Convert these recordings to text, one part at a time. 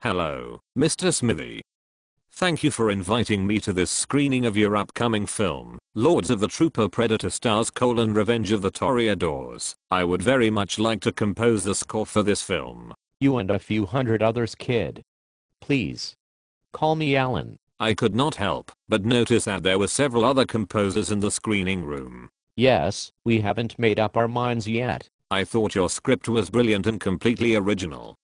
Hello, Mr. Smithee. Thank you for inviting me to this screening of your upcoming film, Lords of the Trooper Predator stars: Revenge of the Toreadors. I would very much like to compose the score for this film. You and a few hundred others, kid. Please. Call me Alan. I could not help but notice that there were several other composers in the screening room. Yes, we haven't made up our minds yet. I thought your script was brilliant and completely original.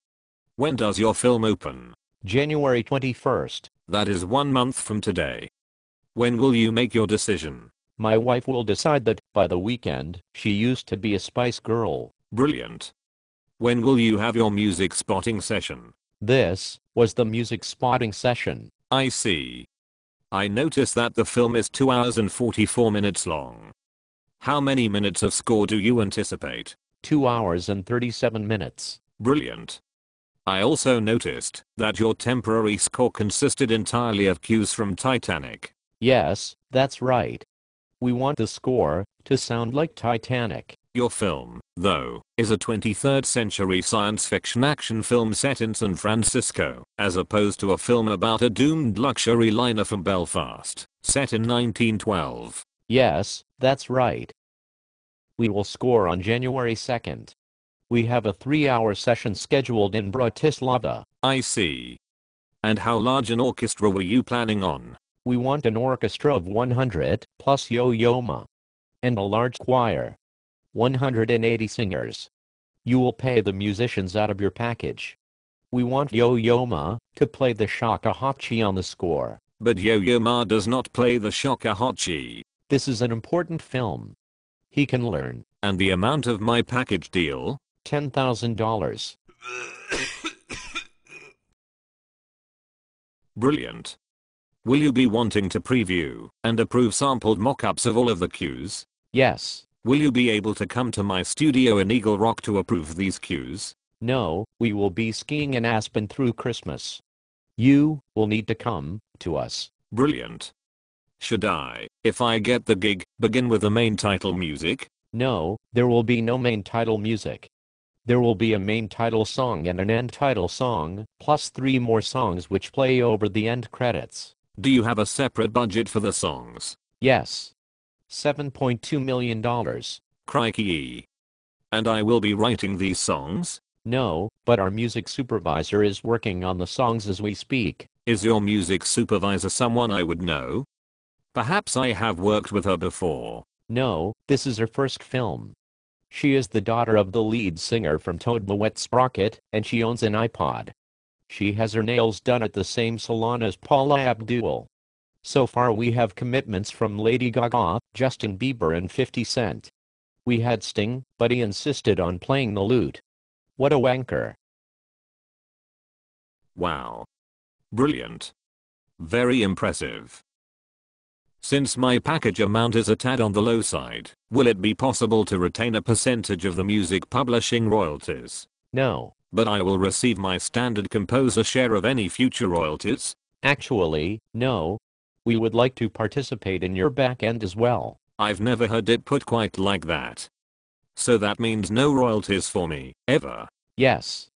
When does your film open? January 21st. That is 1 month from today. When will you make your decision? My wife will decide that by the weekend. She used to be a Spice Girl. Brilliant. When will you have your music spotting session? This was the music spotting session. I see. I notice that the film is 2 hours and 44 minutes long. How many minutes of score do you anticipate? 2 hours and 37 minutes. Brilliant. I also noticed that your temporary score consisted entirely of cues from Titanic. Yes, that's right. We want the score to sound like Titanic. Your film, though, is a 23rd century science fiction action film set in San Francisco, as opposed to a film about a doomed luxury liner from Belfast, set in 1912. Yes, that's right. We will score on January 2nd. We have a 3-hour session scheduled in Bratislava. I see. And how large an orchestra were you planning on? We want an orchestra of 100 plus yo-yo-ma. And a large choir. 180 singers. You will pay the musicians out of your package. We want yo-yo-ma to play the shakuhachi on the score. But Yo-Yo Ma does not play the shakuhachi. This is an important film. He can learn. And the amount of my package deal? $10,000. Brilliant. Will you be wanting to preview and approve sampled mock-ups of all of the cues? Yes. Will you be able to come to my studio in Eagle Rock to approve these cues? No, we will be skiing in Aspen through Christmas. You will need to come to us. Brilliant. Should I, if I get the gig, begin with the main title music? No, there will be no main title music. There will be a main title song and an end title song, plus 3 more songs which play over the end credits. Do you have a separate budget for the songs? Yes. $7.2 million. Crikey. And I will be writing these songs? No, but our music supervisor is working on the songs as we speak. Is your music supervisor someone I would know? Perhaps I have worked with her before. No, this is her first film. She is the daughter of the lead singer from Toad Moet Sprocket, and she owns an iPod. She has her nails done at the same salon as Paula Abdul. So far we have commitments from Lady Gaga, Justin Bieber and 50 Cent. We had Sting, but he insisted on playing the lute. What a wanker. Wow. Brilliant. Very impressive. Since my package amount is a tad on the low side, will it be possible to retain a percentage of the music publishing royalties? No. But I will receive my standard composer share of any future royalties? Actually, no. We would like to participate in your back end as well. I've never heard it put quite like that. So that means no royalties for me, ever? Yes.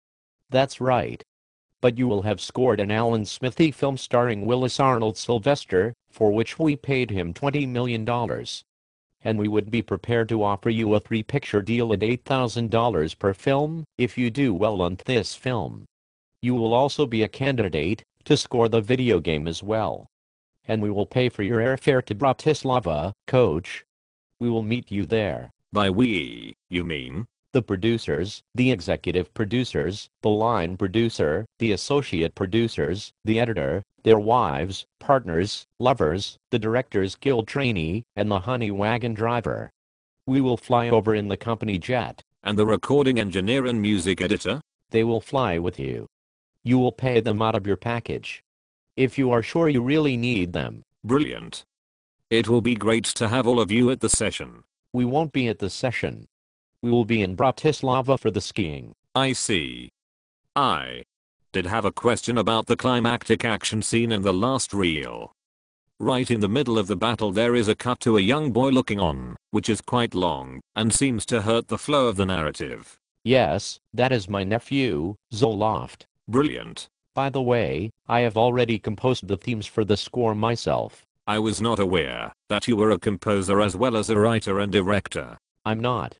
That's right. But you will have scored an Alan Smithee film starring Willis Arnold Sylvester, for which we paid him $20 million. And we would be prepared to offer you a 3-picture deal at $8,000 per film, if you do well on this film. You will also be a candidate to score the video game as well. And we will pay for your airfare to Bratislava, coach. We will meet you there. By we, you mean? The producers, the executive producers, the line producer, the associate producers, the editor, their wives, partners, lovers, the Directors Guild trainee, and the honey wagon driver. We will fly over in the company jet. And the recording engineer and music editor? They will fly with you. You will pay them out of your package. If you are sure you really need them. Brilliant. It will be great to have all of you at the session. We won't be at the session. We will be in Bratislava for the skiing. I see. I did have a question about the climactic action scene in the last reel. Right in the middle of the battle there is a cut to a young boy looking on, which is quite long, and seems to hurt the flow of the narrative. Yes, that is my nephew, Zoloft. Brilliant. By the way, I have already composed the themes for the score myself. I was not aware that you were a composer as well as a writer and director. I'm not.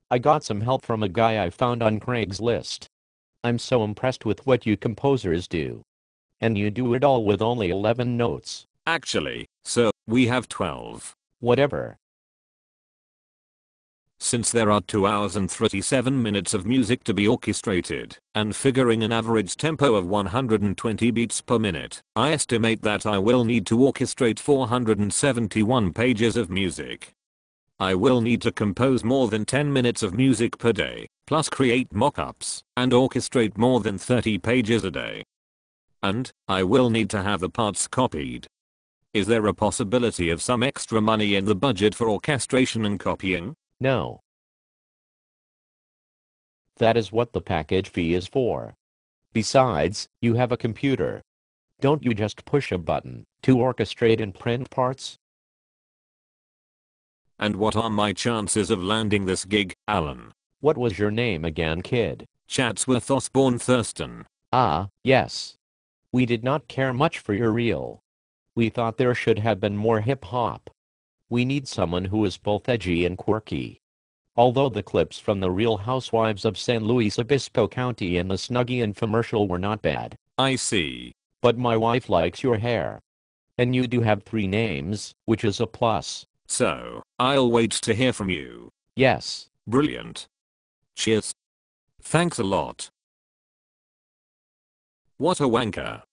I got some help from a guy I found on Craigslist. I'm so impressed with what you composers do. And you do it all with only 11 notes. Actually, sir, we have 12. Whatever. Since there are 2 hours and 37 minutes of music to be orchestrated, and figuring an average tempo of 120 beats per minute, I estimate that I will need to orchestrate 471 pages of music. I will need to compose more than 10 minutes of music per day, plus create mock-ups, and orchestrate more than 30 pages a day. And, I will need to have the parts copied. Is there a possibility of some extra money in the budget for orchestration and copying? No. That is what the package fee is for. Besides, you have a computer. Don't you just push a button to orchestrate and print parts? And what are my chances of landing this gig, Alan? What was your name again, kid? Chatsworth Osborne Thurston. Ah, yes. We did not care much for your reel. We thought there should have been more hip-hop. We need someone who is both edgy and quirky. Although the clips from the Real Housewives of San Luis Obispo County and the Snuggie infomercial were not bad. I see. But my wife likes your hair. And you do have 3 names, which is a plus. So, I'll wait to hear from you. Yes. Brilliant. Cheers. Thanks a lot. What a wanker.